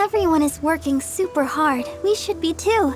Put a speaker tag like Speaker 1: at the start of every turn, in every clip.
Speaker 1: Everyone is working super hard. We should be too.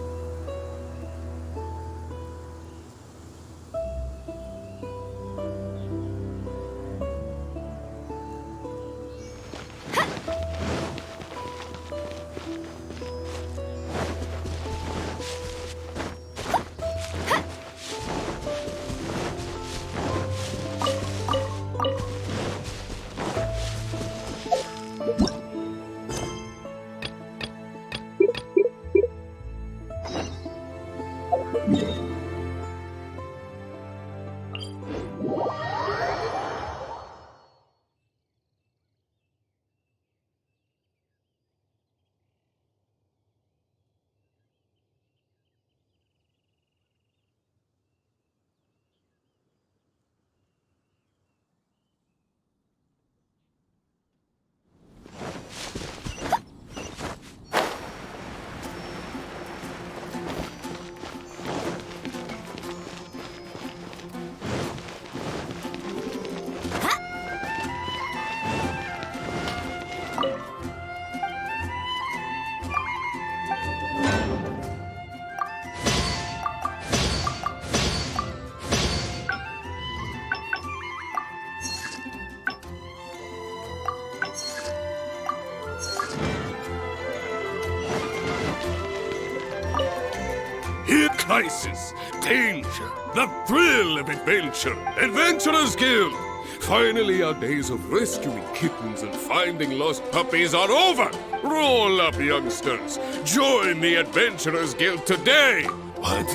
Speaker 2: Here, crisis, danger, the thrill of adventure, Adventurers Guild! Finally, our days of rescuing kittens and finding lost puppies are over! Roll up, youngsters! Join the Adventurers Guild today! What?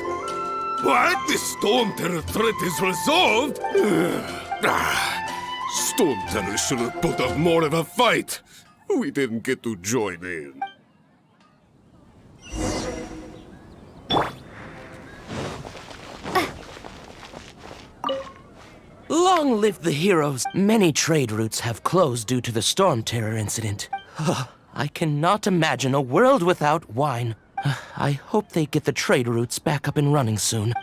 Speaker 2: What? The Storm Terror threat is resolved? Storm Terror should have put up more of a fight! We didn't get to join in.
Speaker 3: Long live the heroes! Many trade routes have closed due to the Storm Terror incident. I cannot imagine a world without wine. I hope they get the trade routes back up and running soon.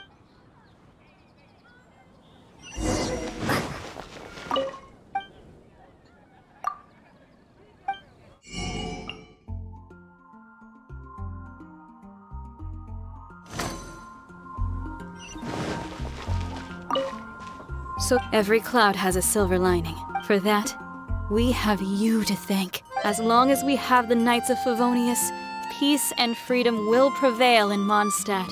Speaker 4: So every cloud has a silver lining. For that, we have you to thank. As long as we have the Knights of Favonius, peace and freedom will prevail in Mondstadt.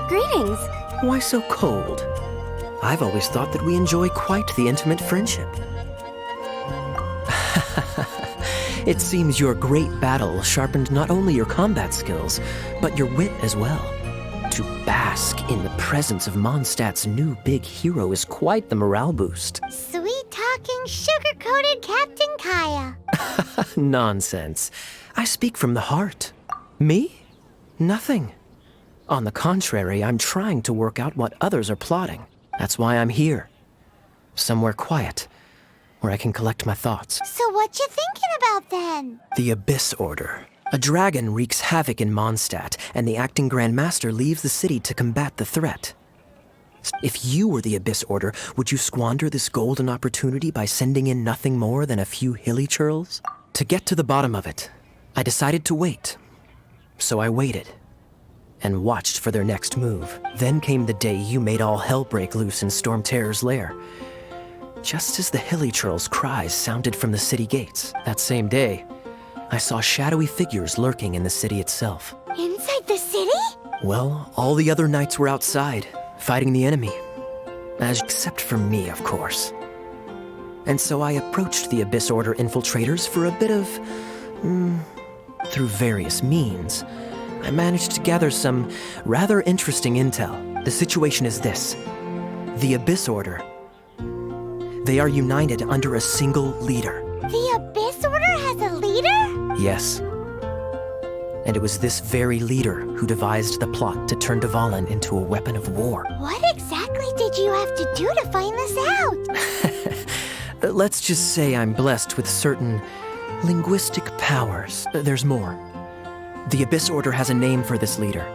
Speaker 1: Greetings.
Speaker 5: Why so cold? I've always thought that we enjoy quite the intimate friendship. It seems your great battle sharpened not only your combat skills, but your wit as well. To bask in the presence of Mondstadt's new big hero is quite the morale boost.
Speaker 1: Sweet-talking, sugar-coated Captain Kaya.
Speaker 5: Nonsense. I speak from the heart. Me? Nothing. On the contrary, I'm trying to work out what others are plotting. That's why I'm here. Somewhere quiet, where I can collect my thoughts.
Speaker 1: So what you thinking about then?
Speaker 5: The Abyss Order. A dragon wreaks havoc in Mondstadt, and the acting Grand Master leaves the city to combat the threat. If you were the Abyss Order, would you squander this golden opportunity by sending in nothing more than a few hilly churls? To get to the bottom of it, I decided to wait. So I waited, and watched for their next move. Then came the day you made all hell break loose in Storm Terror's lair. Just as the hilly churls' cries sounded from the city gates, that same day, I saw shadowy figures lurking in the city itself.
Speaker 1: Inside the city?
Speaker 5: Well, all the other knights were outside, fighting the enemy. Except for me, of course. And so I approached the Abyss Order infiltrators for a bit of... through various means, I managed to gather some rather interesting intel. The situation is this. The Abyss Order... they are united under a single leader.
Speaker 1: The Abyss Order has a leader?
Speaker 5: Yes. And it was this very leader who devised the plot to turn Dvalin into a weapon of war.
Speaker 1: What exactly did you have to do to find this out?
Speaker 5: Let's just say I'm blessed with certain linguistic powers. There's more. The Abyss Order has a name for this leader.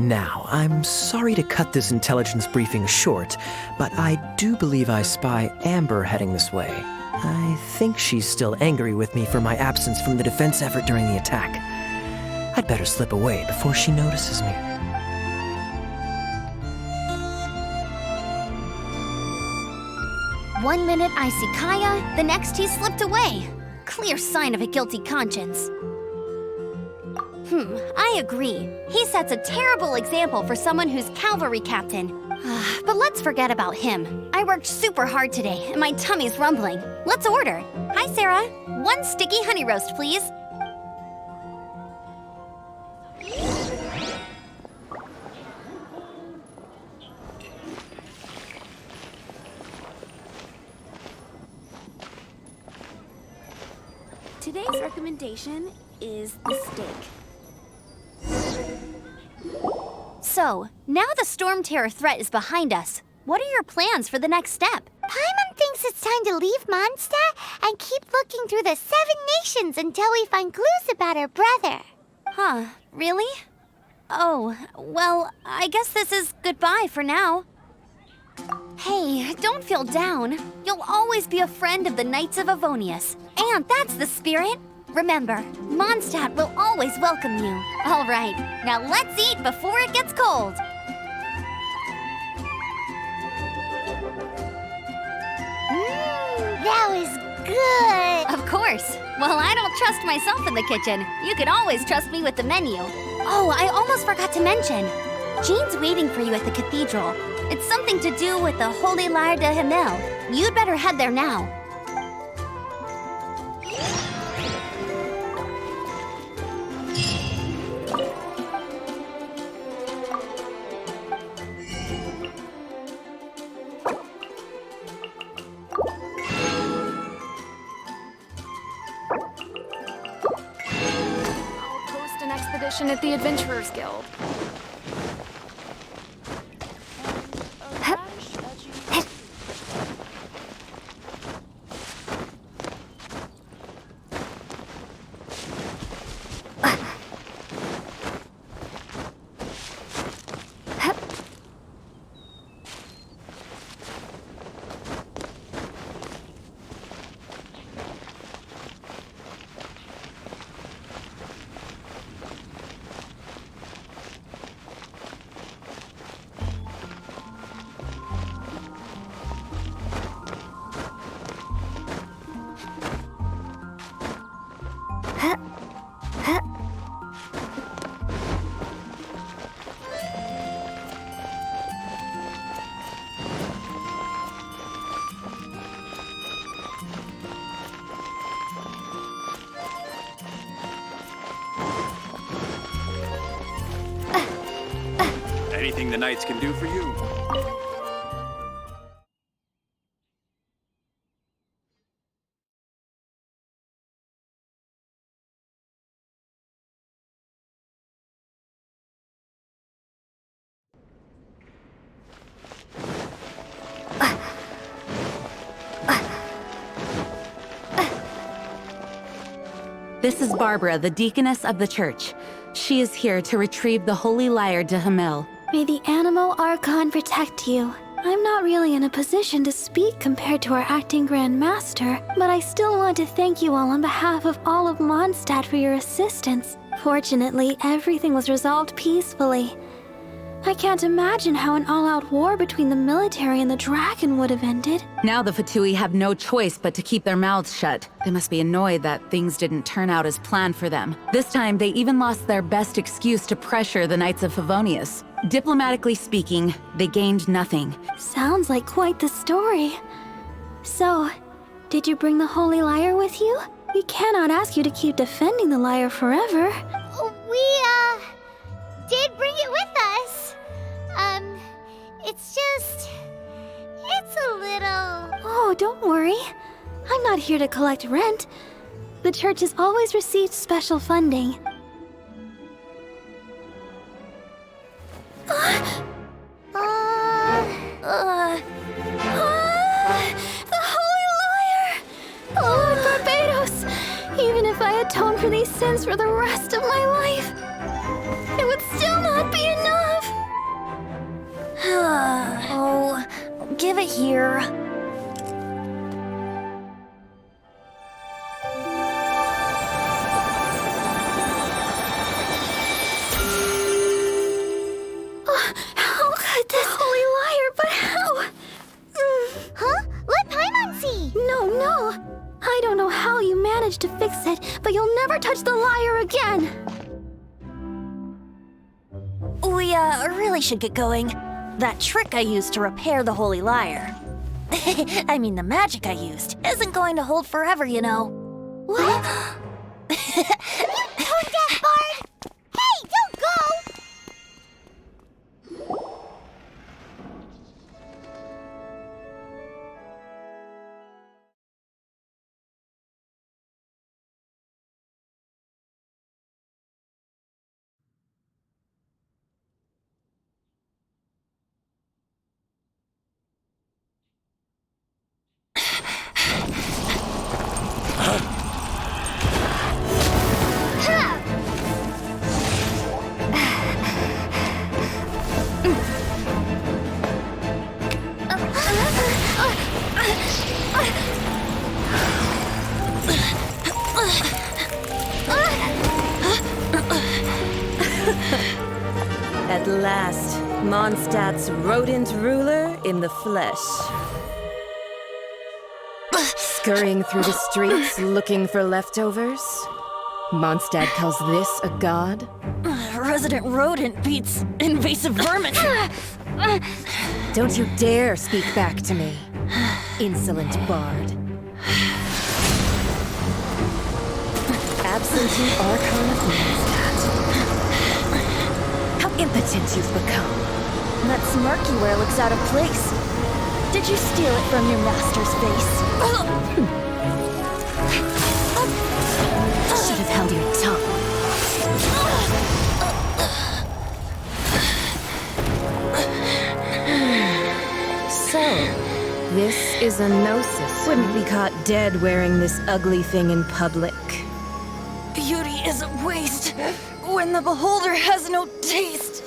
Speaker 5: Now, I'm sorry to cut this intelligence briefing short, but I do believe I spy Amber heading this way. I think she's still angry with me for my absence from the defense effort during the attack. I'd better slip away before she notices me.
Speaker 1: One minute I see Kaya, the next he's slipped away. Clear sign of a guilty conscience. I agree. He sets a terrible example for someone who's cavalry captain. But let's forget about him. I worked super hard today, and my tummy's rumbling. Let's order. Hi, Sarah. 1 sticky honey roast, please.
Speaker 6: Today's recommendation is the steak.
Speaker 1: So, now the Storm Terror threat is behind us. What are your plans for the next step? Paimon thinks it's time to leave Mondstadt and keep looking through the 7 nations until we find clues about her brother. Huh, really? Oh, well, I guess this is goodbye for now. Hey, don't feel down. You'll always be a friend of the Knights of Avonius. And that's the spirit. Remember, Mondstadt will always welcome you. All right, now let's eat before it gets cold. That was good. Of course. Well, I don't trust myself in the kitchen. You can always trust me with the menu. Oh, I almost forgot to mention. Jean's waiting for you at the cathedral. It's something to do with the Holy Lyre de Himmel. You'd better head there now.
Speaker 6: I'll post an expedition at the Adventurers Guild.
Speaker 7: Anything the Knights can do for you.
Speaker 8: This is Barbara, the deaconess of the church. She is here to retrieve the Holy Lyre de Himmel.
Speaker 9: May the Animo Archon protect you. I'm not really in a position to speak compared to our acting Grand Master, but I still want to thank you all on behalf of all of Mondstadt for your assistance. Fortunately, everything was resolved peacefully. I can't imagine how an all-out war between the military and the dragon would have ended.
Speaker 8: Now the Fatui have no choice but to keep their mouths shut. They must be annoyed that things didn't turn out as planned for them. This time, they even lost their best excuse to pressure the Knights of Favonius. Diplomatically speaking, they gained nothing.
Speaker 9: Sounds like quite the story. So, did you bring the Holy Lyre with you? We cannot ask you to keep defending the lyre forever.
Speaker 1: We, did bring it with us. It's a little...
Speaker 9: Oh, don't worry. I'm not here to collect rent. The church has always received special funding. The Holy Lyre! Lord Barbados! Even if I atone for these sins for the rest of my life, it would still not be enough!
Speaker 1: Oh, give it here.
Speaker 9: How could this holy liar, but how?
Speaker 1: Huh? Let Paimon see!
Speaker 9: No. I don't know how you managed to fix it, but you'll never touch the lyre again.
Speaker 1: We, really should get going. That trick I used to repair the holy lyre. I mean, the magic I used isn't going to hold forever, you know.
Speaker 9: What?
Speaker 1: Tone deaf, Bard! Hey, don't go!
Speaker 10: At last, Mondstadt's rodent ruler in the flesh. Scurrying through the streets looking for leftovers? Mondstadt calls this a god?
Speaker 1: Resident rodent beats invasive vermin.
Speaker 10: Don't you dare speak back to me, insolent bard. Absentee Archon of Mondstadt. How impotent you've become.
Speaker 1: That smirky wear looks out of place. Did you steal it from your master's face?
Speaker 10: Should have held your tongue. So, this is a gnosis. Wouldn't be caught dead wearing this ugly thing in public.
Speaker 1: Beauty is a waste when the beholder has no taste.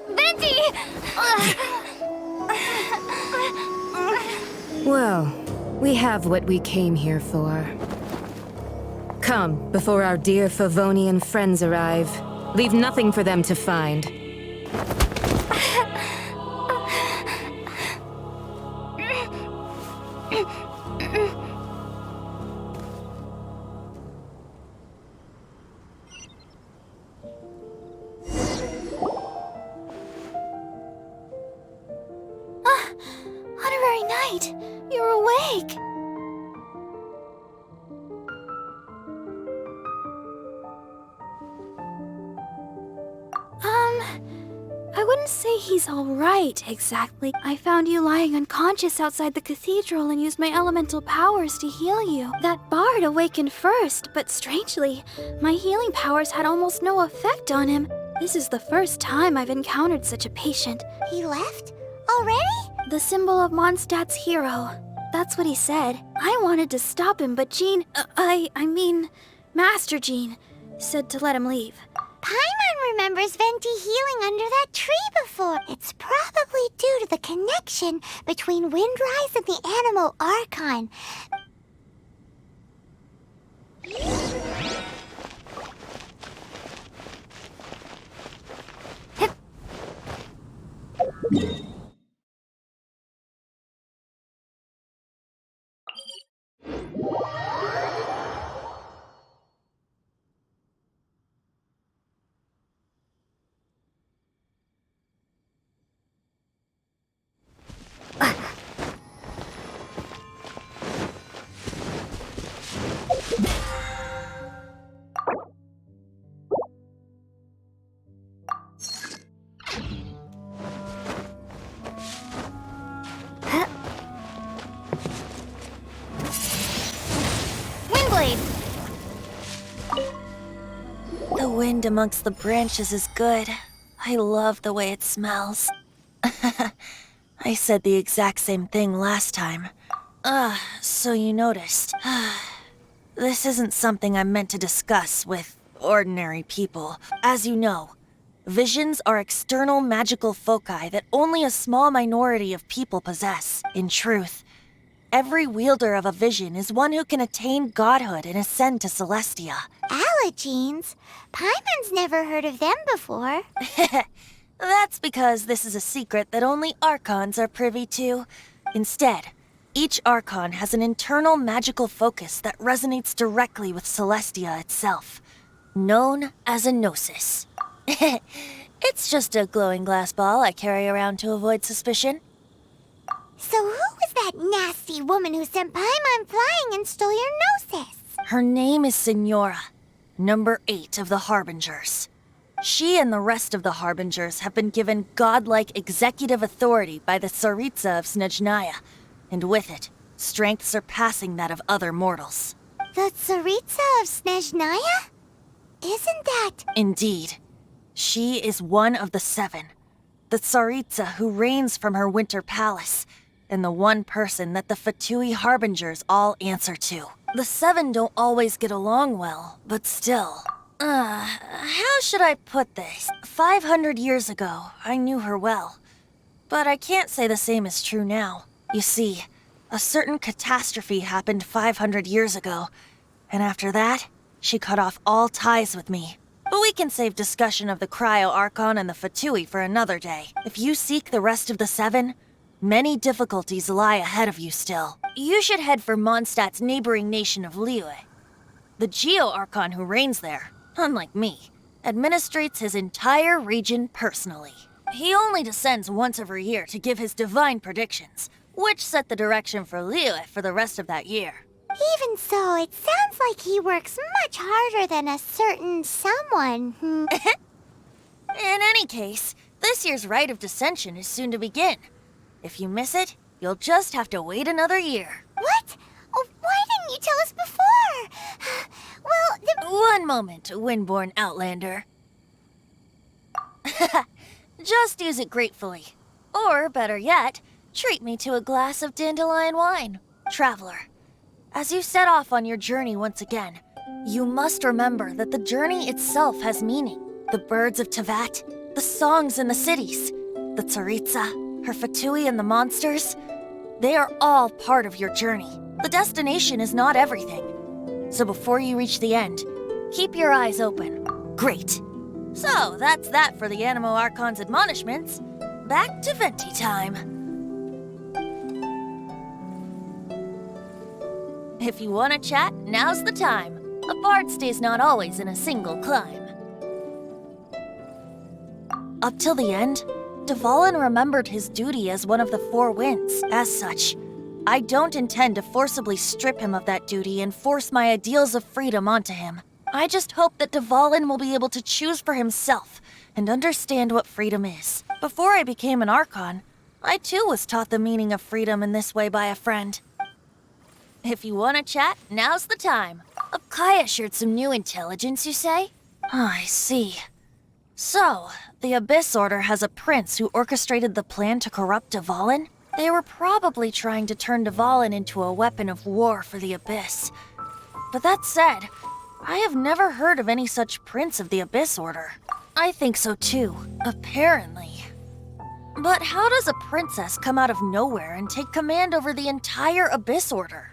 Speaker 1: Venti!
Speaker 10: Well, we have what we came here for. Come, before our dear Favonian friends arrive. Leave nothing for them to find.
Speaker 9: Honorary Knight, you're awake. I wouldn't say he's all right, exactly. I found you lying unconscious outside the cathedral and used my elemental powers to heal you. That bard awakened first, but strangely, my healing powers had almost no effect on him. This is the first time I've encountered such a patient.
Speaker 1: He left? Already?
Speaker 9: The symbol of Mondstadt's hero. That's what he said. I wanted to stop him, but Jean, I mean, Master Jean, said to let him leave.
Speaker 1: Paimon remembers Venti healing under that tree before. It's probably due to the connection between Windrise and the Animal Archon. The wind amongst the branches is good. I love the way it smells. I said the exact same thing last time. So you noticed. This isn't something I'm meant to discuss with
Speaker 11: ordinary people. As you know, visions are external magical foci that only a small minority of people possess. In truth, every wielder of a vision is one who can attain godhood and ascend to Celestia.
Speaker 1: Allergenes? Paimon's never heard of them before.
Speaker 11: That's because this is a secret that only Archons are privy to. Instead, each Archon has an internal magical focus that resonates directly with Celestia itself, known as a gnosis. It's just a glowing glass ball I carry around to avoid suspicion.
Speaker 1: So who was that nasty woman who sent Paimon flying and stole your gnosis?
Speaker 11: Her name is Signora, number 8 of the Harbingers. She and the rest of the Harbingers have been given godlike executive authority by the Tsaritsa of Snezhnaya, and with it, strength surpassing that of other mortals.
Speaker 1: The Tsaritsa of Snezhnaya? Isn't that...
Speaker 11: Indeed. She is one of the 7, the Tsaritsa who reigns from her winter palace, and the one person that the Fatui Harbingers all answer to. The 7 don't always get along well, but still... how should I put this? 500 years ago, I knew her well. But I can't say the same is true now. You see, a certain catastrophe happened 500 years ago, and after that, she cut off all ties with me. But we can save discussion of the Cryo Archon and the Fatui for another day. If you seek the rest of the 7, many difficulties lie ahead of you still. You should head for Mondstadt's neighboring nation of Liyue. The Geo Archon who reigns there, unlike me, administrates his entire region personally. He only descends once every year to give his divine predictions, which set the direction for Liyue for the rest of that year.
Speaker 1: Even so, it sounds like he works much harder than a certain someone.
Speaker 11: In any case, this year's Rite of Descension is soon to begin. If you miss it, you'll just have to wait another year.
Speaker 1: What? Oh, why didn't you tell us before?
Speaker 11: One moment, Windborn Outlander. Just use it gratefully. Or, better yet, treat me to a glass of dandelion wine. Traveler, as you set off on your journey once again, you must remember that the journey itself has meaning. The birds of Tevat, the songs in the cities, the Tsaritsa, her Fatui and the monsters, they are all part of your journey. The destination is not everything. So before you reach the end, keep your eyes open. Great. So that's that for the Animo Archon's admonishments. Back to Venti time. If you want to chat, now's the time. A bard stays not always in a single climb. Up till the end, Dvalin remembered his duty as one of the 4 winds. As such, I don't intend to forcibly strip him of that duty and force my ideals of freedom onto him. I just hope that Dvalin will be able to choose for himself and understand what freedom is. Before I became an Archon, I too was taught the meaning of freedom in this way by a friend. If you want to chat, now's the time. Kaya shared some new intelligence, you say? Oh, I see. So, the Abyss Order has a prince who orchestrated the plan to corrupt Dvalin? They were probably trying to turn Dvalin into a weapon of war for the Abyss. But that said, I have never heard of any such prince of the Abyss Order. I think so too, apparently. But how does a princess come out of nowhere and take command over the entire Abyss Order?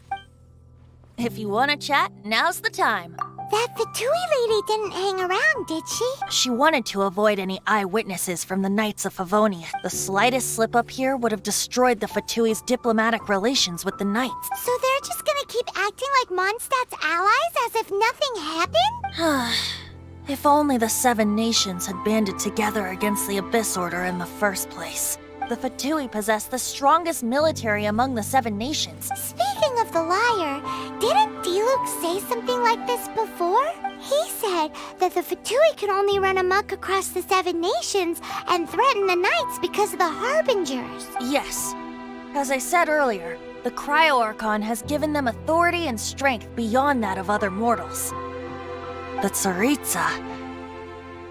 Speaker 11: If you want to chat, now's the time.
Speaker 1: That Fatui lady didn't hang around, did she?
Speaker 11: She wanted to avoid any eyewitnesses from the Knights of Favonia. The slightest slip-up here would have destroyed the Fatui's diplomatic relations with the Knights.
Speaker 1: So they're just gonna keep acting like Mondstadt's allies as if nothing happened?
Speaker 11: If only the 7 nations had banded together against the Abyss Order in the first place. The Fatui possess the strongest military among the 7 nations.
Speaker 1: Speaking of the liar, didn't Diluc say something like this before? He said that the Fatui could only run amok across the 7 nations and threaten the Knights because of the Harbingers.
Speaker 11: Yes. As I said earlier, the Cryo Archon has given them authority and strength beyond that of other mortals. The Tsaritsa...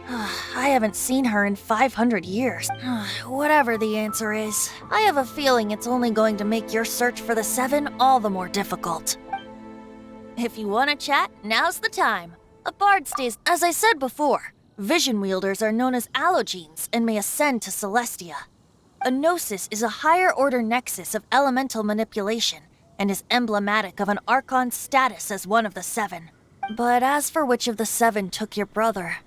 Speaker 11: I haven't seen her in 500 years. Whatever the answer is, I have a feeling it's only going to make your search for the 7 all the more difficult. If you want to chat, now's the time. A bard stays, as I said before. Vision wielders are known as allogenes and may ascend to Celestia. A gnosis is a higher-order nexus of elemental manipulation and is emblematic of an Archon's status as one of the seven. But as for which of the seven took your brother,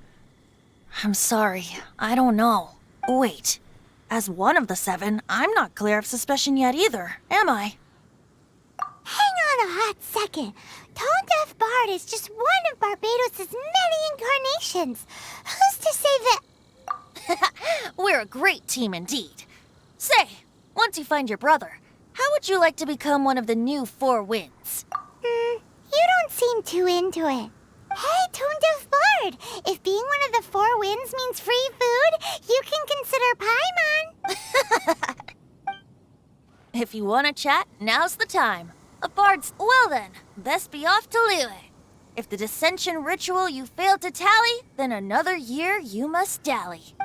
Speaker 11: I'm sorry, I don't know. Wait, as one of the seven, I'm not clear of suspicion yet either, am I?
Speaker 1: Hang on a hot second. Tone Deaf Bard is just one of Barbados' many incarnations. Who's to say that...
Speaker 11: We're a great team indeed. Say, once you find your brother, how would you like to become one of the new Four Winds?
Speaker 1: You don't seem too into it. Hey, Tone Deaf Bard, if being one of the Four Winds means free food, you can consider Paimon.
Speaker 11: If you want to chat, now's the time. A bard's... Well then, best be off to Liyue. If the dissension ritual you failed to tally, then another year you must dally.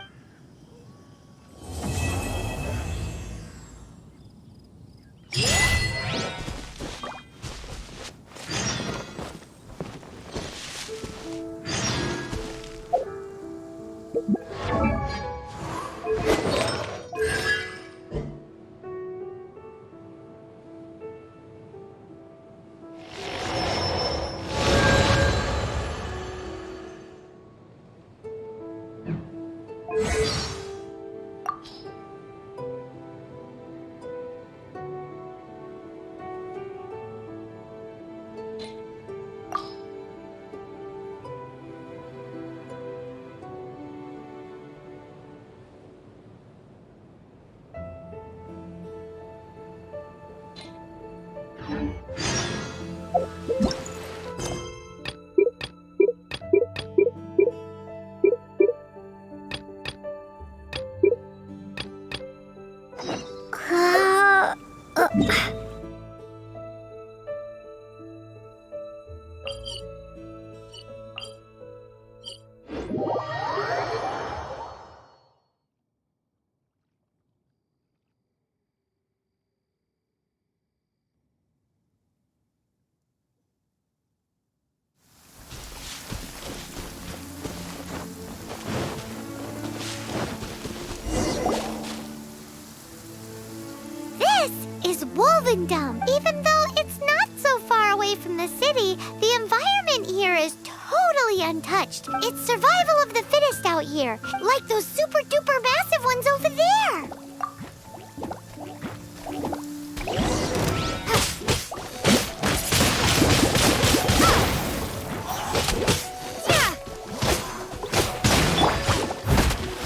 Speaker 1: Wolvendom. Even though it's not so far away from the city, the environment here is totally untouched. It's survival of the fittest out here, like those super duper massive ones over there.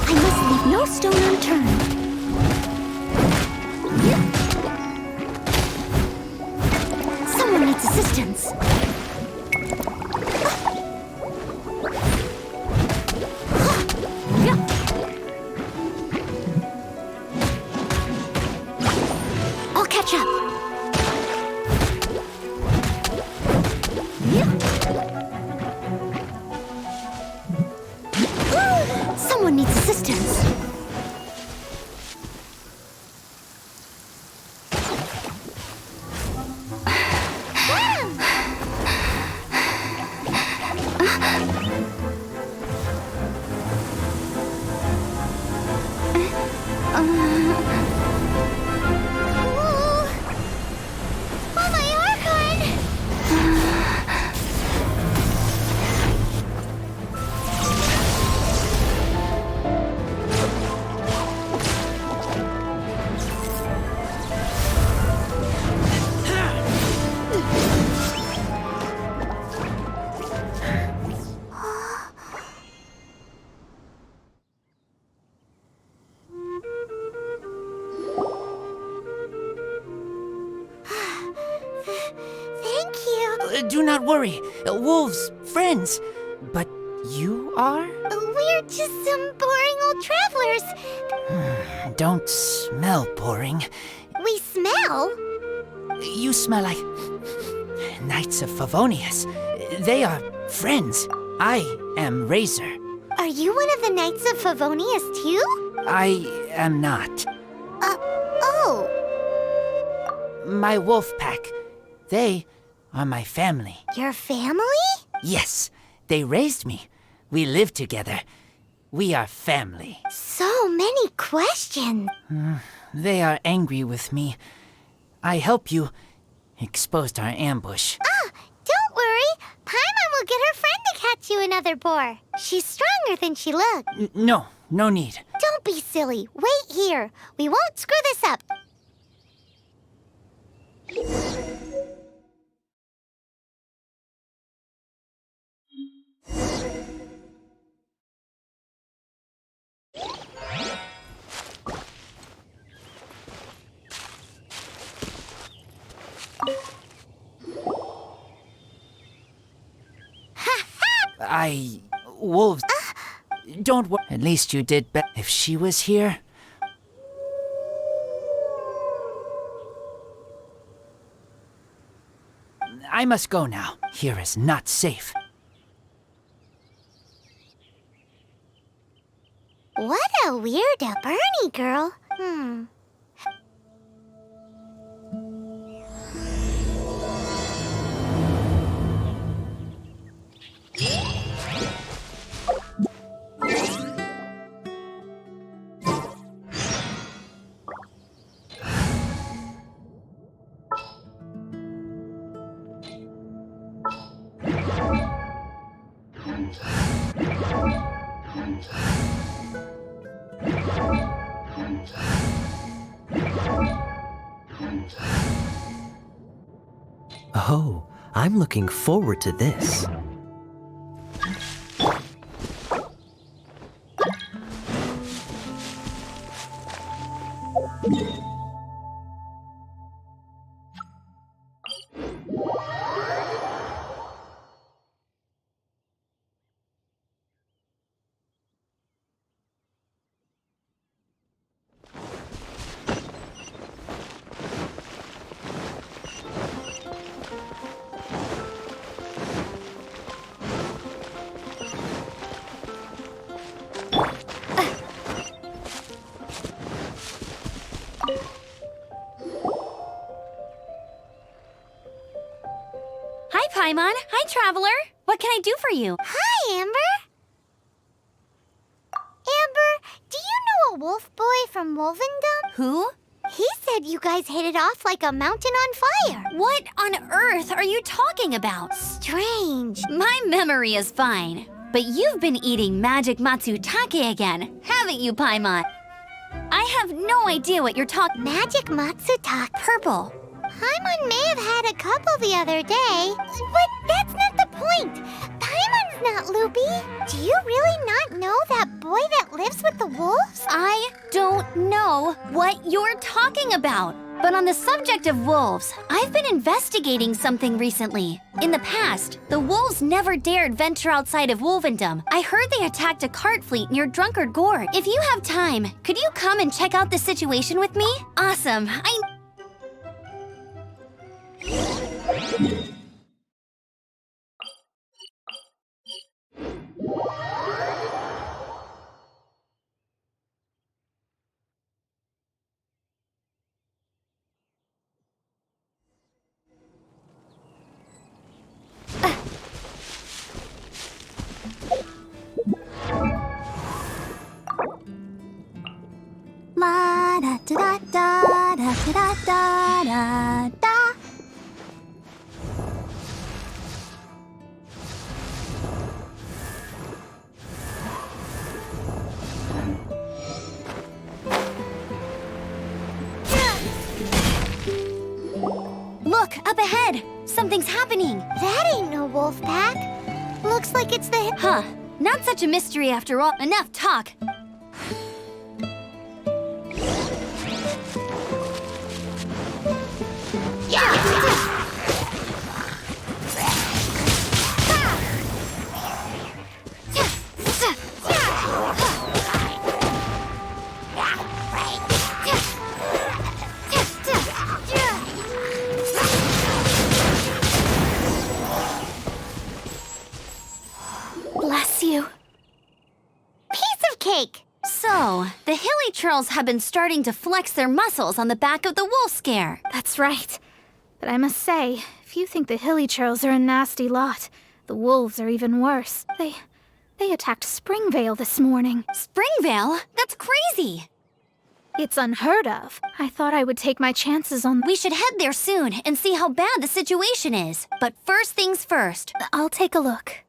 Speaker 1: I must leave no stone unturned. Assistance. I'll catch up. Someone needs assistance.
Speaker 3: Do not worry. Wolves, friends. But you are?
Speaker 1: We're just some boring old travelers.
Speaker 3: Don't smell boring.
Speaker 1: We smell?
Speaker 3: You smell like Knights of Favonius. They are friends. I am Razor.
Speaker 1: Are you one of the Knights of Favonius too?
Speaker 3: I am not.
Speaker 1: Oh.
Speaker 3: My wolf pack. They are my family.
Speaker 1: Your family?
Speaker 3: Yes.
Speaker 12: They raised me. We live together. We are family.
Speaker 1: So many questions.
Speaker 12: They are angry with me. I help you. Exposed our ambush.
Speaker 1: Ah, don't worry. Paimon will get her friend to catch you another boar. She's stronger than she looks.
Speaker 12: No need.
Speaker 1: Don't be silly. Wait here. We won't screw this up.
Speaker 12: Wolves. Don't worry. At least you did better. If she was here... I must go now. Here is not safe.
Speaker 1: What a weirdo Bernie girl.
Speaker 5: Oh, I'm looking forward to this.
Speaker 1: Hi, Paimon. Hi, Traveler. What can I do for you? Hi, Amber. Amber, do you know a wolf boy from Wolvendom? Who? He said you guys hit it off like a mountain on fire. What on earth are you talking about? Strange. My memory is fine. But you've been eating magic matsutake again, haven't you, Paimon? I have no idea what you're talking... Magic matsutake? Purple. Paimon may have had a couple the other day, but that's not the point. Paimon's not loopy. Do you really not know that boy that lives with the wolves? I don't know what you're talking about. But on the subject of wolves, I've been investigating something recently. In the past, the wolves never dared venture outside of Wolvendom. I heard they attacked a cart fleet near Drunkard Gorge. If you have time, could you come and check out the situation with me? Awesome. La da da da da da da da da. Look, up ahead! Something's happening! That ain't no wolf pack. Looks like it's the... Huh. Not such a mystery after all. Enough talk. Bless you. Piece of cake! So, the hilly trolls have been starting to flex their muscles on the back of the wolf scare.
Speaker 6: That's right. But I must say, if you think the hilly churls are a nasty lot,
Speaker 9: The wolves are even worse. They attacked Springvale this morning.
Speaker 1: Springvale? That's crazy!
Speaker 9: It's unheard of. I thought I would take my chances on...
Speaker 1: We should head there soon and see how bad the situation is. But first things first.
Speaker 9: I'll take a look.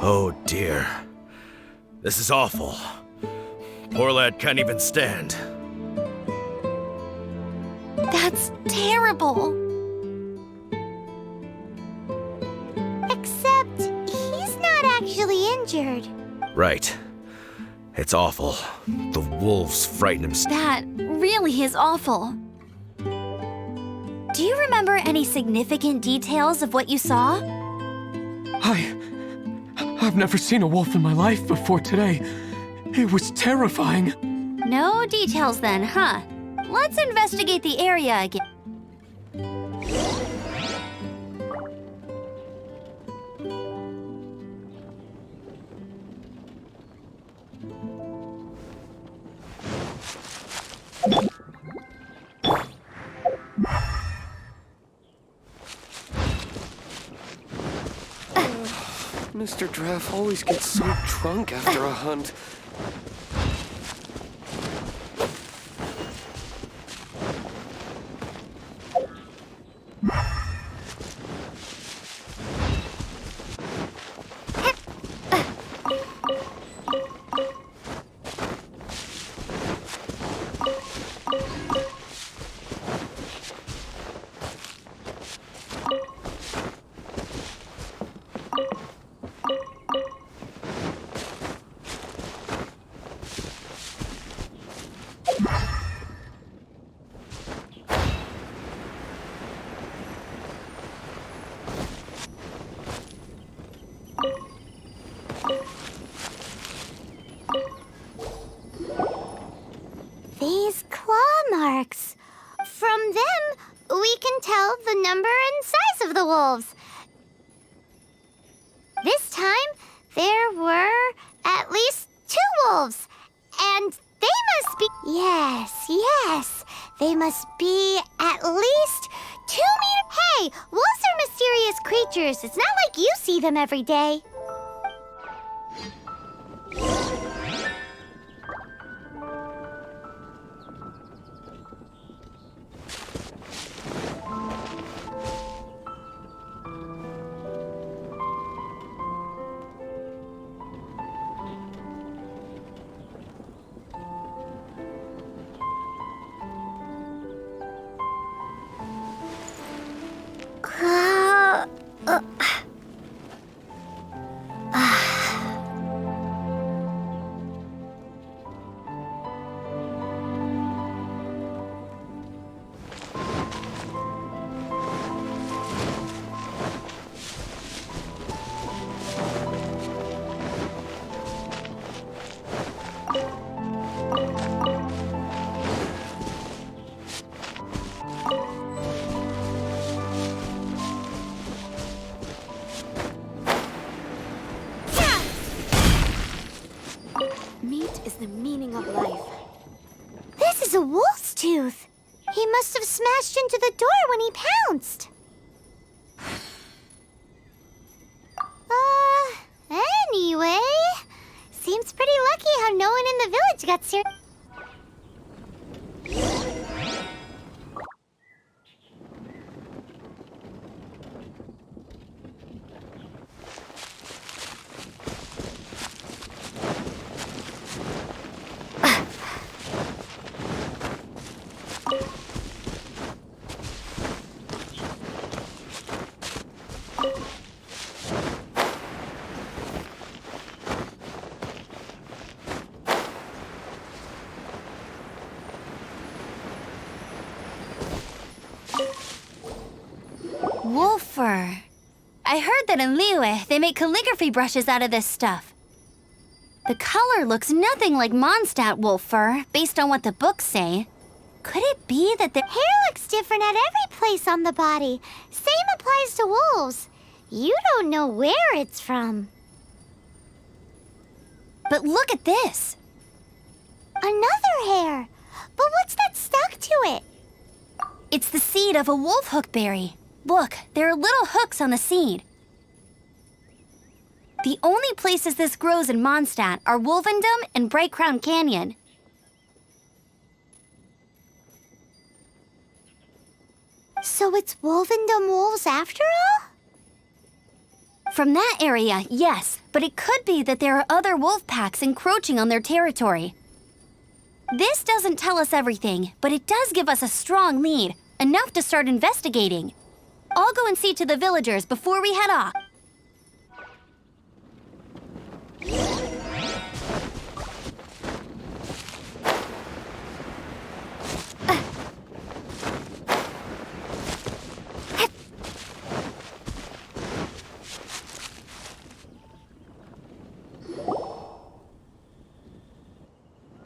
Speaker 13: Oh dear. This is awful. Poor lad can't even stand.
Speaker 1: That's terrible.
Speaker 9: Except he's not actually injured.
Speaker 13: Right. It's awful. The wolves frighten him.
Speaker 1: That really is awful. Do you remember any significant details of what you saw?
Speaker 14: I've never seen a wolf in my life before today. It was terrifying.
Speaker 1: No details then, huh? Let's investigate the area again.
Speaker 15: Mr. Draff always gets so drunk after a hunt.
Speaker 1: there were at least 2 wolves. And they must be... Yes. They must be at least 2 meters... Hey, wolves are mysterious creatures. It's not like you see them every day.
Speaker 6: Meat is the meaning of life.
Speaker 1: This is a wolf's tooth. He must have smashed into the door when he pounced. Anyway, seems pretty lucky how no one in the village got serious. Wolf fur. I heard that in Liyue, they make calligraphy brushes out of this stuff. The color looks nothing like Mondstadt wolf fur, based on what the books say. Could it be that the hair looks different at every place on the body? Same applies to wolves. You don't know where it's from. But look at this. Another hair. But what's that stuck to it? It's the seed of a wolf hookberry. Look, there are little hooks on the seed. The only places this grows in Mondstadt are Wolvendom and Bright Crown Canyon. So it's Wolvendom wolves after all? From that area, yes, but it could be that there are other wolf packs encroaching on their territory. This doesn't tell us everything, but it does give us a strong lead, enough to start investigating. I'll go and see to the villagers before we head off.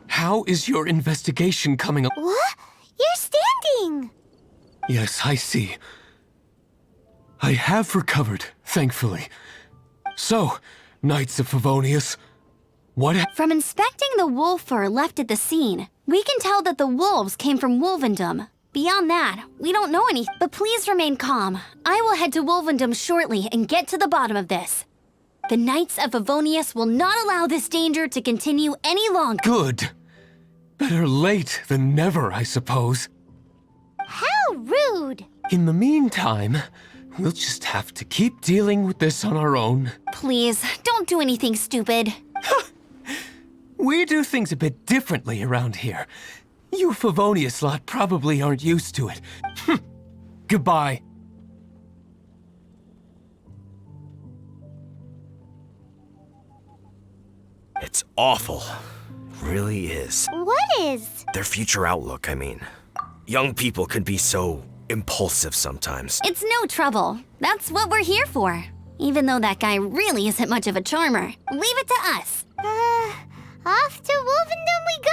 Speaker 14: How is your investigation coming along?
Speaker 1: What? You're standing!
Speaker 14: Yes, I see. I have recovered, thankfully. So, Knights of Favonius, what
Speaker 1: From inspecting the wolf fur left at the scene, we can tell that the wolves came from Wolvendom. Beyond that, we don't know any. But please remain calm. I will head to Wolvendom shortly and get to the bottom of this. The Knights of Favonius will not allow this danger to continue any longer.
Speaker 14: Good. Better late than never, I suppose.
Speaker 1: How rude!
Speaker 14: In the meantime, we'll just have to keep dealing with this on our own.
Speaker 1: Please, don't do anything stupid.
Speaker 14: We do things a bit differently around here. You Favonius lot probably aren't used to it. Goodbye.
Speaker 13: It's awful. Really is.
Speaker 1: What is?
Speaker 13: Their future outlook, I mean. Young people can be so impulsive sometimes.
Speaker 1: It's no trouble. That's what we're here for. Even though that guy really isn't much of a charmer. Leave it to us. Off to Wolvendom we go!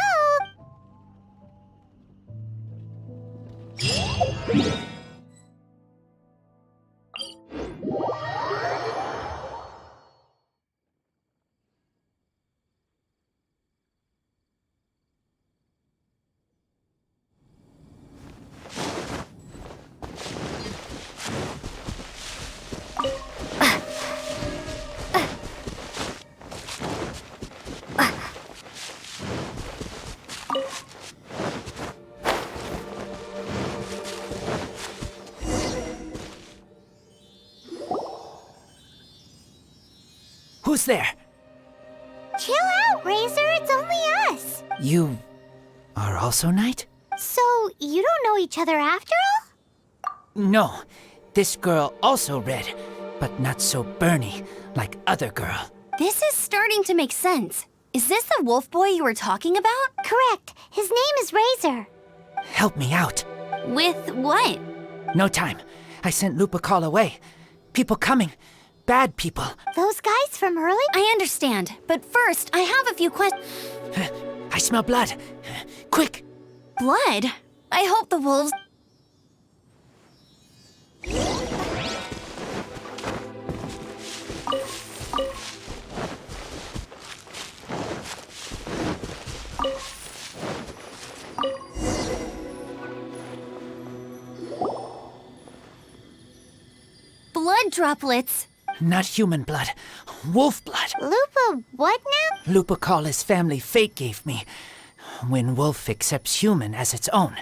Speaker 12: Who's there?
Speaker 1: Chill out, Razor. It's only us.
Speaker 12: You are also Knight?
Speaker 1: So, you don't know each other after all?
Speaker 12: No. This girl also red, but not so burny like other girl.
Speaker 1: This is starting to make sense. Is this the wolf boy you were talking about? Correct. His name is Razor.
Speaker 12: Help me out.
Speaker 1: With what?
Speaker 12: No time. I sent Lupercal away. People coming. Bad people.
Speaker 1: Those guys from early? I understand, but first, I have a few questions.
Speaker 12: I smell blood. Quick!
Speaker 1: Blood? I hope the wolves... Blood droplets.
Speaker 12: Not human blood. Wolf blood.
Speaker 1: Lupa, what now?
Speaker 12: Lupercal his family fate gave me. When wolf accepts human as its own,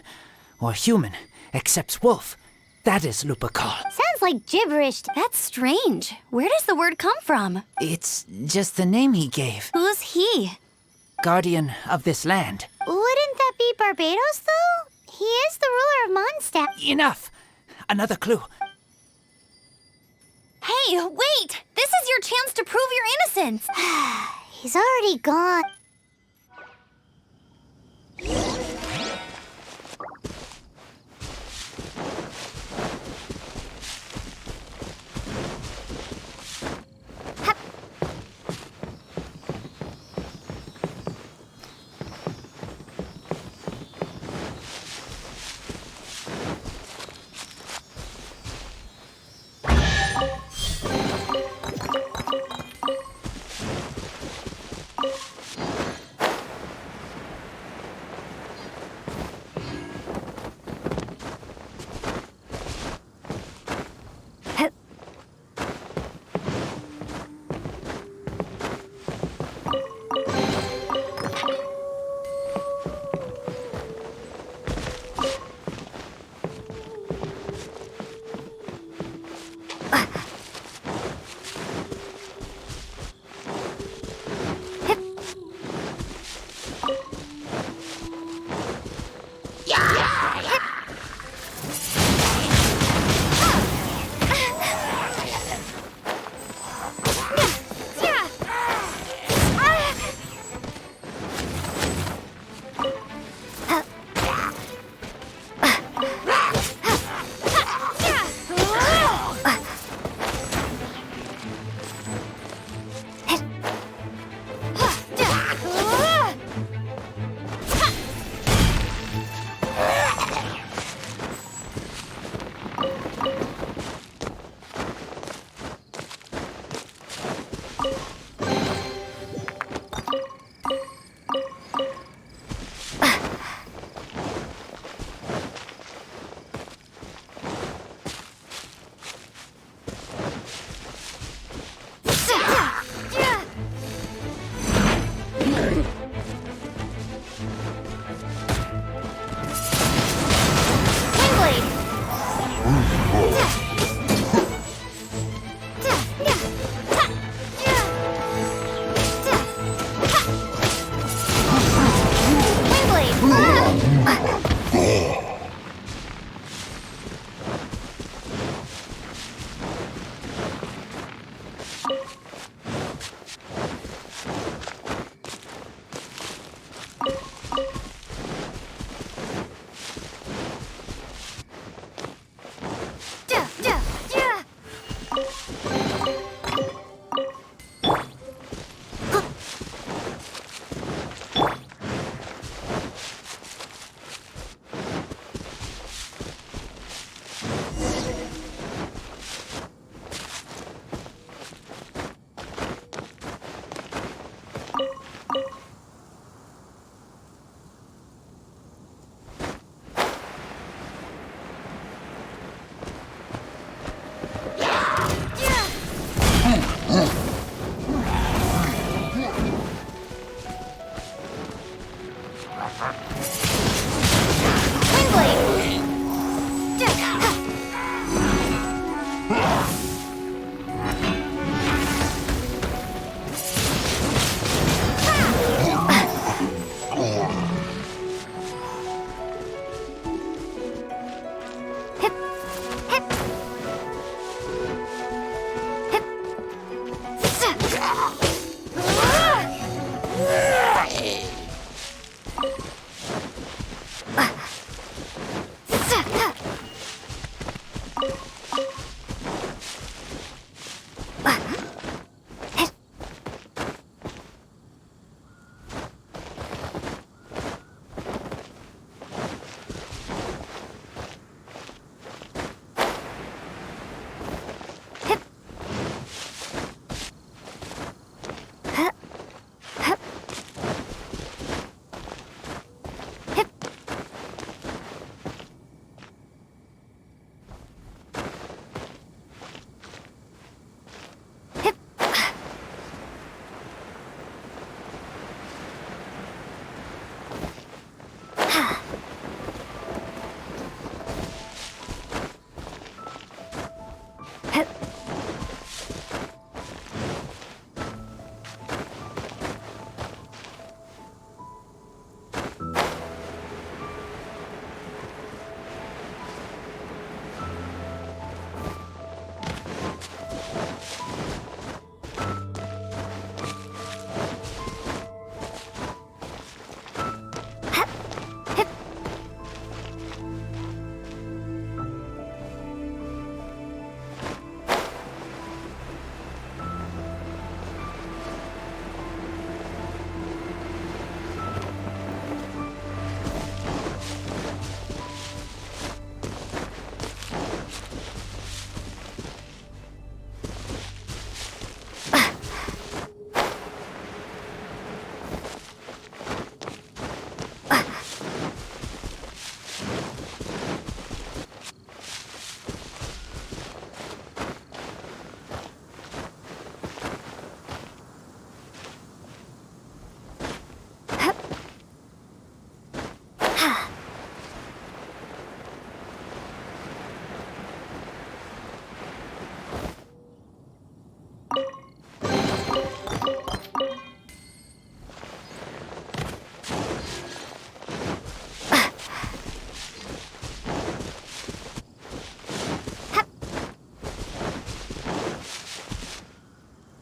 Speaker 12: or human accepts wolf, that is Lupercal.
Speaker 1: Sounds like gibberish. That's strange. Where does the word come from?
Speaker 12: It's just the name he gave.
Speaker 1: Who's he?
Speaker 12: Guardian of this land.
Speaker 1: Wouldn't that be Barbados, though? He is the ruler of Mondstadt.
Speaker 12: Enough! Another clue.
Speaker 1: Hey, wait! This is your chance to prove your innocence! He's already gone.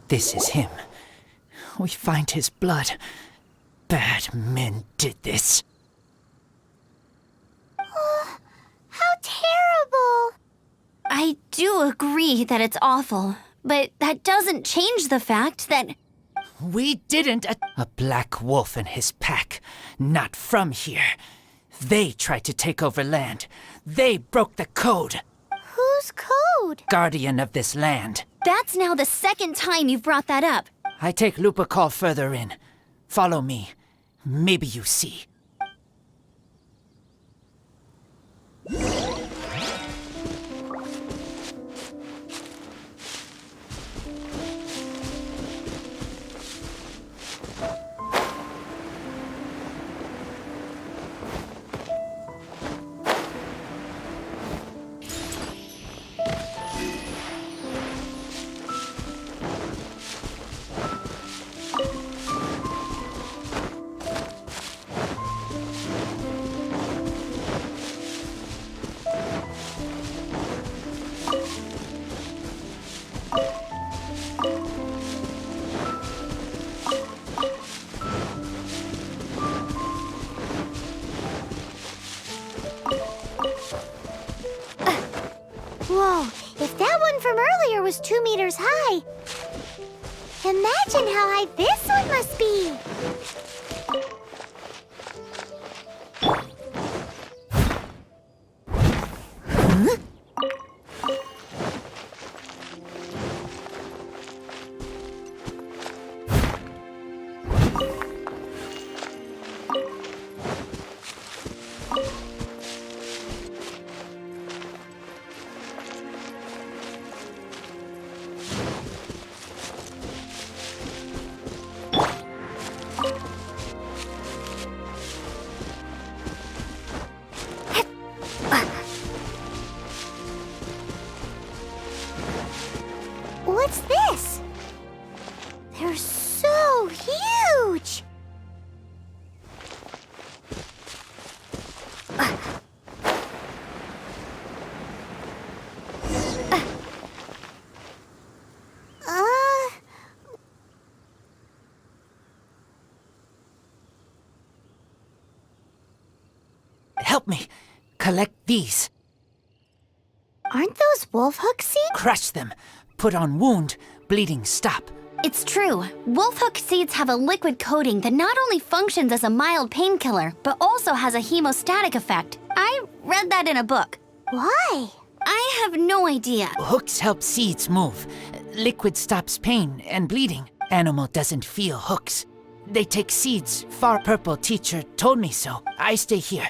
Speaker 12: This is him. We find his blood. Bad men did this.
Speaker 1: How terrible! I do agree that it's awful, but that doesn't change the fact that...
Speaker 12: We didn't a black wolf and his pack. Not from here. They tried to take over land. They broke the code.
Speaker 1: Whose code?
Speaker 12: Guardian of this land.
Speaker 1: That's now the second time you've brought that up.
Speaker 12: I take Lupercal further in. Follow me. Maybe you see.
Speaker 1: Whoa, if that one from earlier was 2 meters high, imagine how high this one must be. Huh? What's this? They're so huge!
Speaker 12: help me. Collect these.
Speaker 1: Aren't those wolf hook seeds?
Speaker 12: Crush them. Put on wound. Bleeding stop.
Speaker 1: It's true. Wolf hook seeds have a liquid coating that not only functions as a mild painkiller, but also has a hemostatic effect. I read that in a book.
Speaker 9: Why?
Speaker 1: I have no idea.
Speaker 12: Hooks help seeds move. Liquid stops pain and bleeding. Animal doesn't feel hooks. They take seeds. Far Purple teacher told me so. I stay here.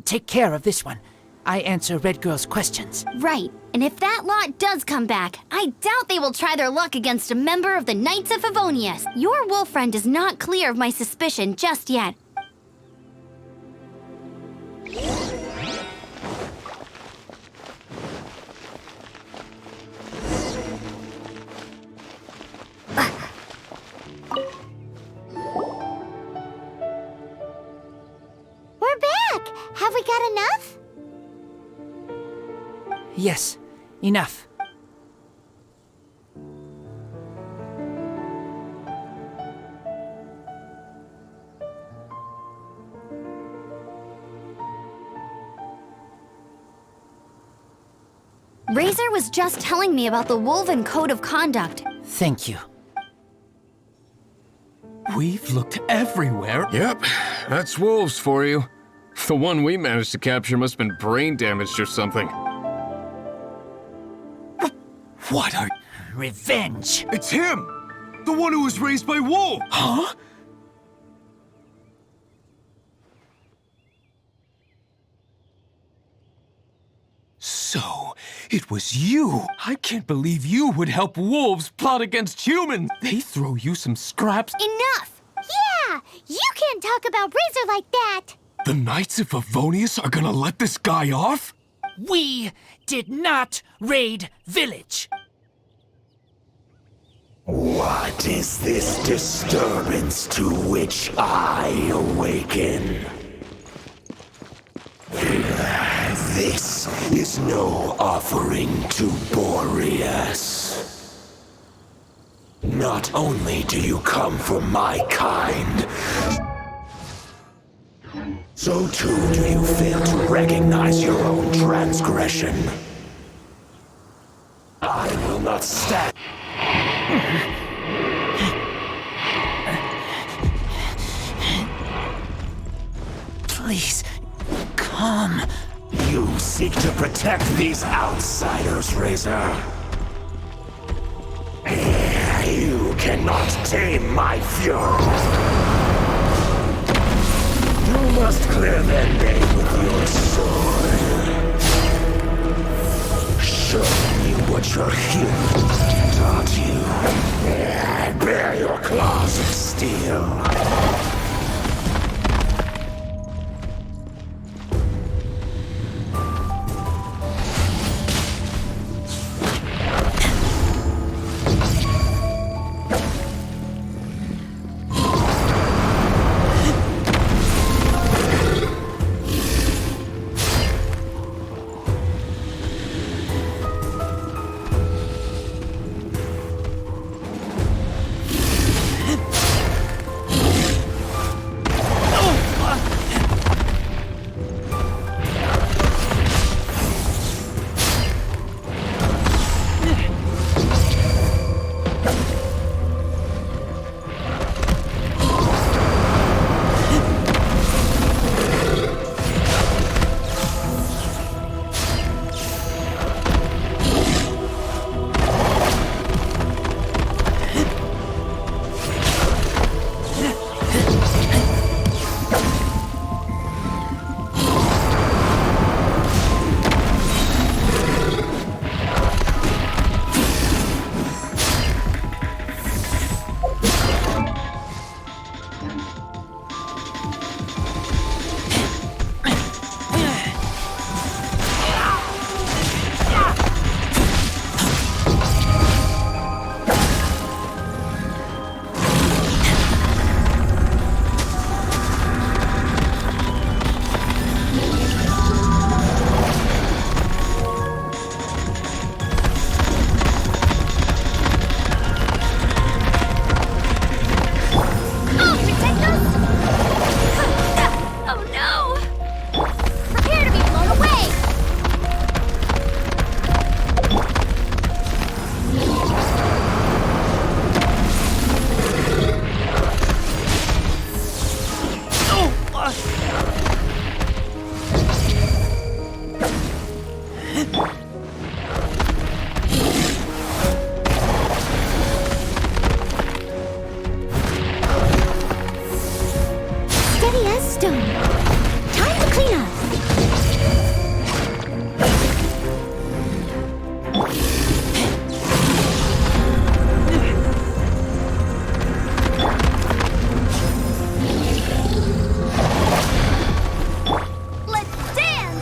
Speaker 12: Take care of this one. I answer Red Girl's questions.
Speaker 1: Right. And if that lot does come back, I doubt they will try their luck against a member of the Knights of Favonius. Your wolf friend is not clear of my suspicion just yet.
Speaker 9: We're back! Have we got enough?
Speaker 12: Yes, enough.
Speaker 1: Razor was just telling me about the Woven Code of Conduct.
Speaker 12: Thank you.
Speaker 14: We've looked everywhere.
Speaker 15: Yep, that's wolves for you. The one we managed to capture must have been brain damaged or something.
Speaker 14: What are...
Speaker 12: Revenge!
Speaker 2: It's him! The one who was raised by wolves!
Speaker 14: Huh? So, it was you! I can't believe you would help wolves plot against humans! They throw you some scraps.
Speaker 9: Enough! Yeah! You can't talk about Razor like that!
Speaker 14: The Knights of Favonius are gonna let this guy off?
Speaker 12: We did not raid village.
Speaker 16: What is this disturbance to which I awaken? This is no offering to Boreas. Not only do you come from my kind, so too do you fail to recognize your own transgression. I will not stand.
Speaker 12: Please, come.
Speaker 16: You seek to protect these outsiders, Razor. You cannot tame my fury. You must clear their name with your sword. Show me what your humans taught you. Bear your claws of steel.
Speaker 9: stone. Time to clean up.
Speaker 1: Let's dance!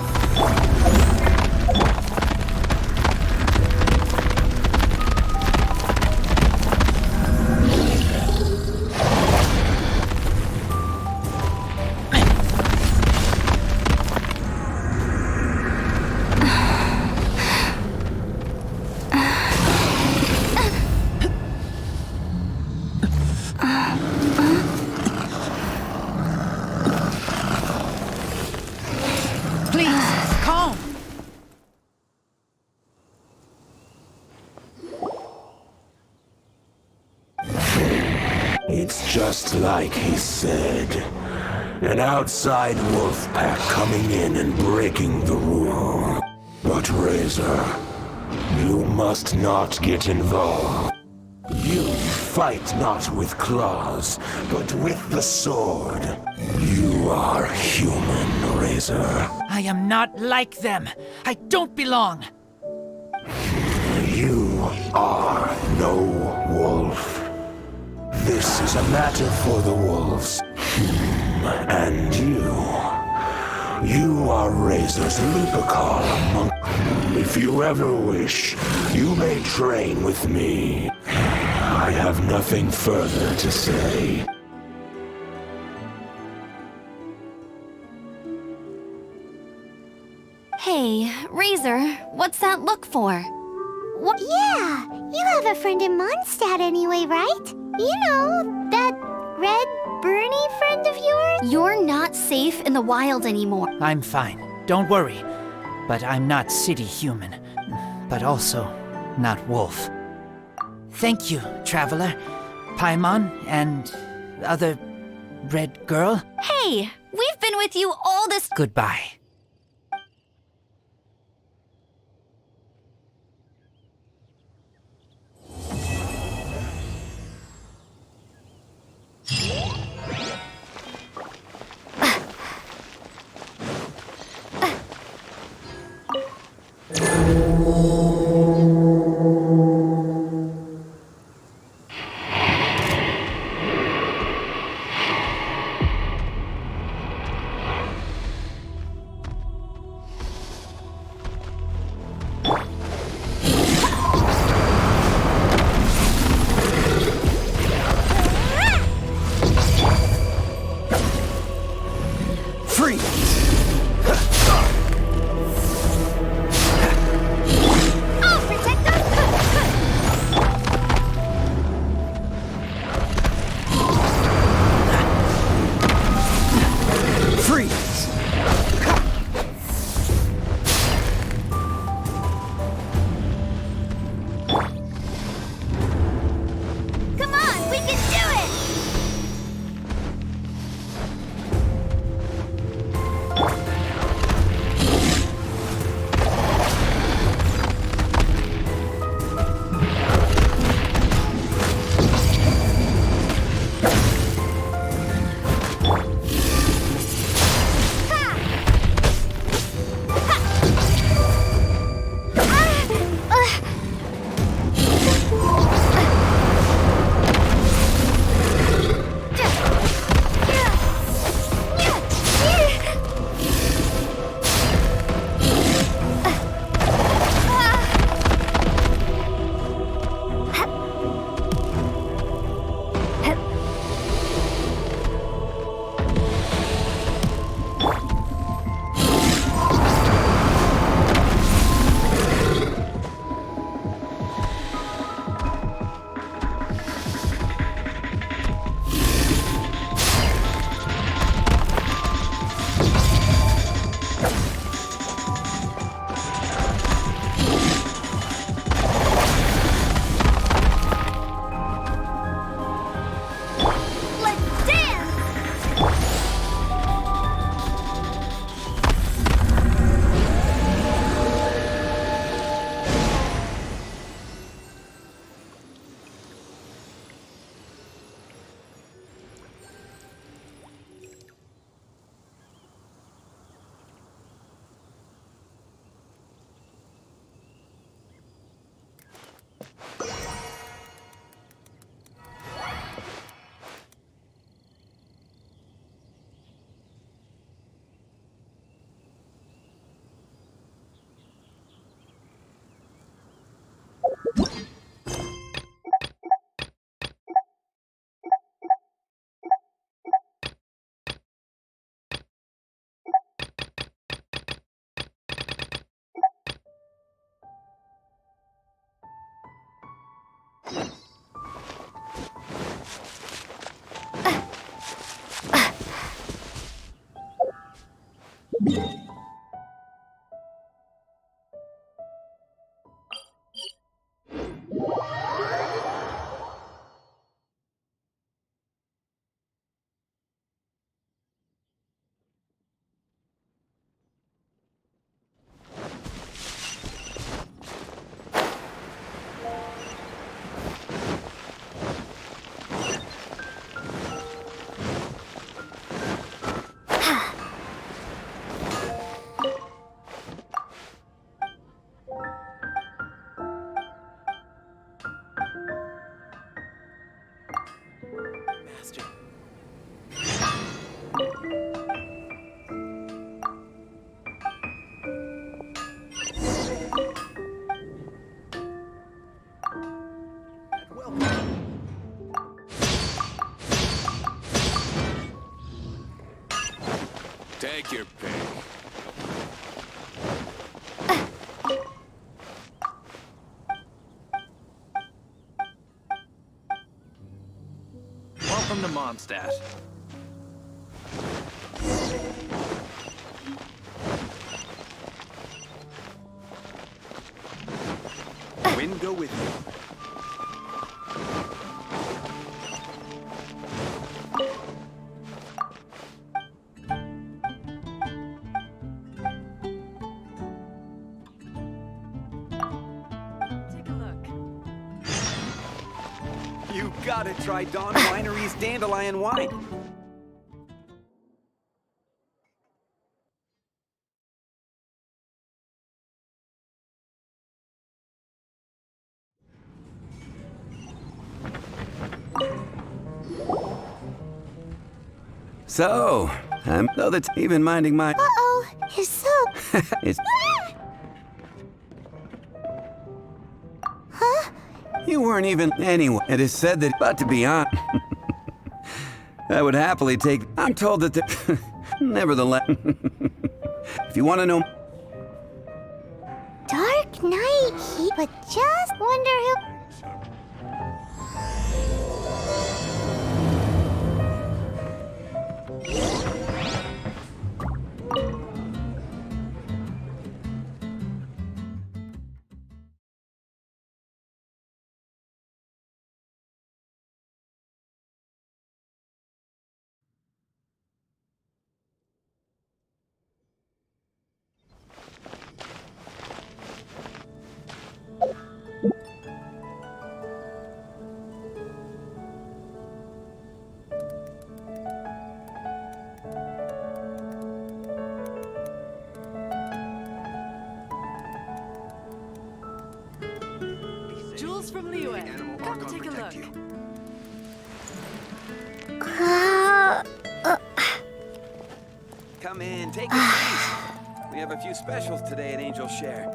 Speaker 12: Please, calm.
Speaker 16: It's just like he said. An outside wolf pack coming in and breaking the rule. But Razor, you must not get involved. You fight not with claws, but with the sword. You are human, Razor.
Speaker 12: I am not like them. I don't belong.
Speaker 16: You are no wolf. This is a matter for the wolves. And you are Razor's Lupercal monk. If you ever wish, you may train with me. I have nothing further to say.
Speaker 1: Hey, Razor, what's that look for? What?
Speaker 9: Yeah, you have a friend in Mondstadt anyway, right? You know, that red Bernie friend of yours?
Speaker 1: You're not safe in the wild anymore.
Speaker 12: I'm fine. Don't worry. But I'm not city human. But also not wolf. Thank you, traveler. Paimon and other red girl.
Speaker 1: Hey, we've been with you all this—
Speaker 12: Goodbye.
Speaker 7: Take your pick. Welcome to Mondstadt. Wind go with you. You gotta try Dawn Winery's Dandelion Wine.
Speaker 17: So, I'm though that's even minding my.
Speaker 1: Uh-oh, his soap.
Speaker 17: It's.
Speaker 1: Huh?
Speaker 17: You weren't even anyway. It is said that, but to be honest, I would happily take. I'm told that the. Nevertheless, if you want to know.
Speaker 1: Dark night heat, but just wonder who.
Speaker 18: Jules from Liyue. Come take a look.
Speaker 7: Come in, take a seat. We have a few specials today at Angel Share.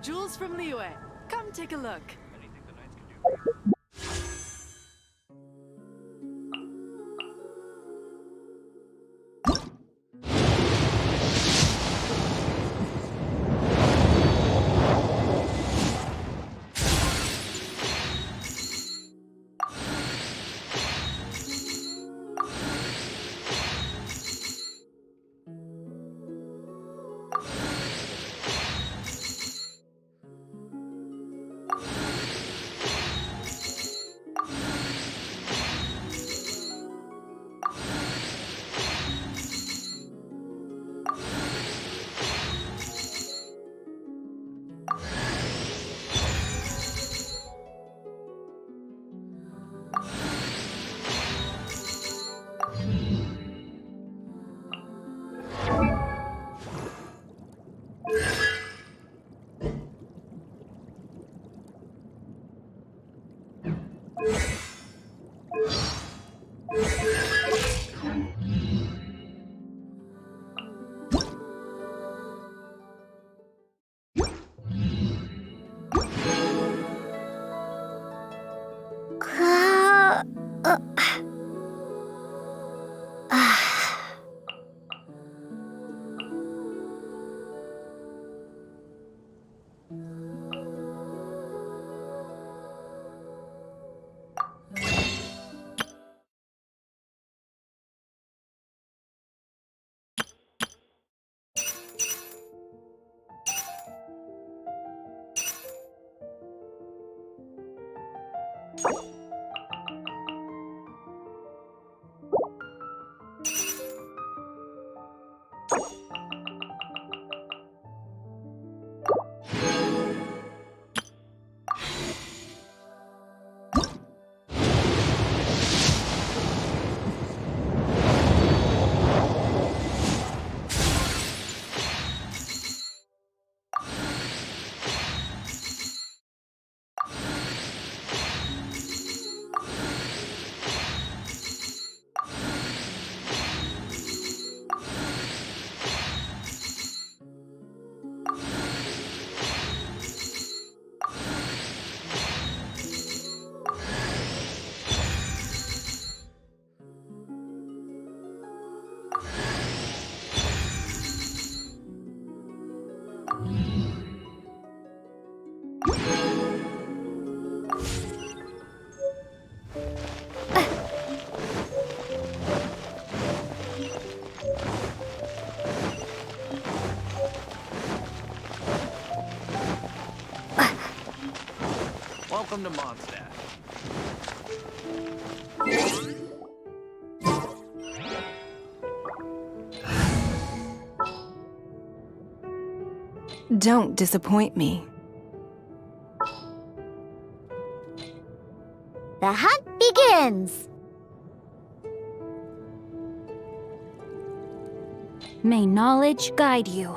Speaker 18: Jules from Liyue. Come take a look.
Speaker 3: Welcome to Mondstadt.
Speaker 10: Don't disappoint me.
Speaker 1: The hunt begins! May knowledge guide you.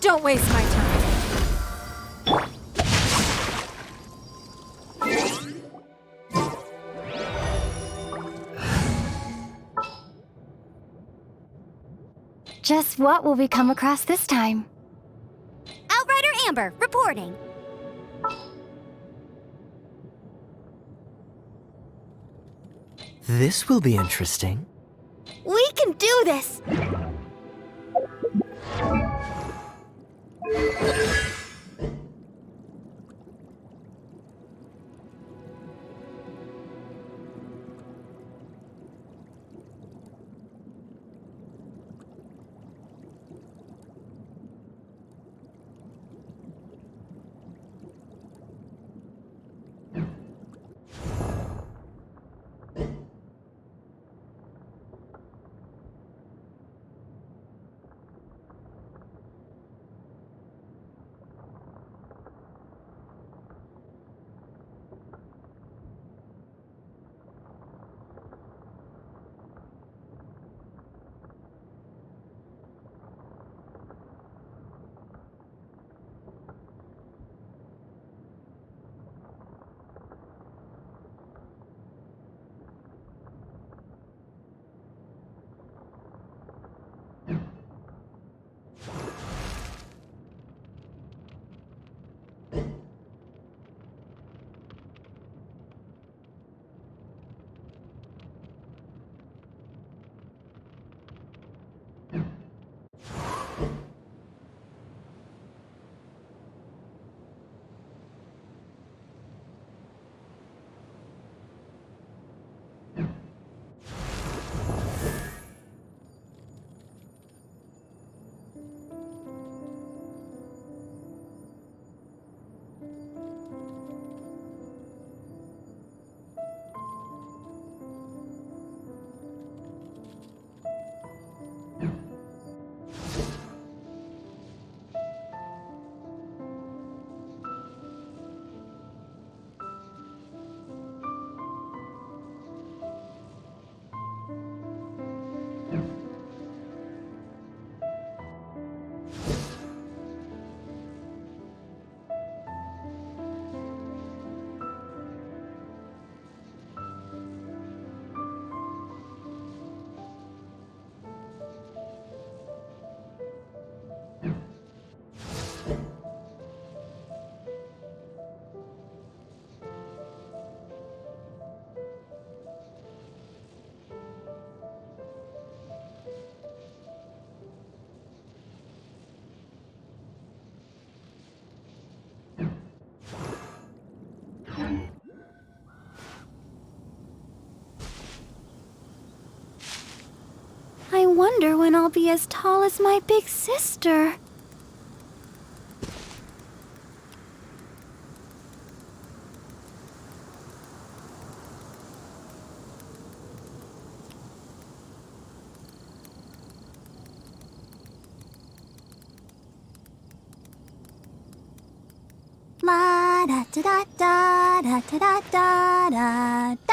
Speaker 6: Don't waste my time.
Speaker 9: Just what will we come across this time?
Speaker 1: Outrider Amber, reporting.
Speaker 5: This will be interesting.
Speaker 1: We can do this!
Speaker 9: I wonder when I'll be as tall as my big sister.
Speaker 1: La da da da da da da da da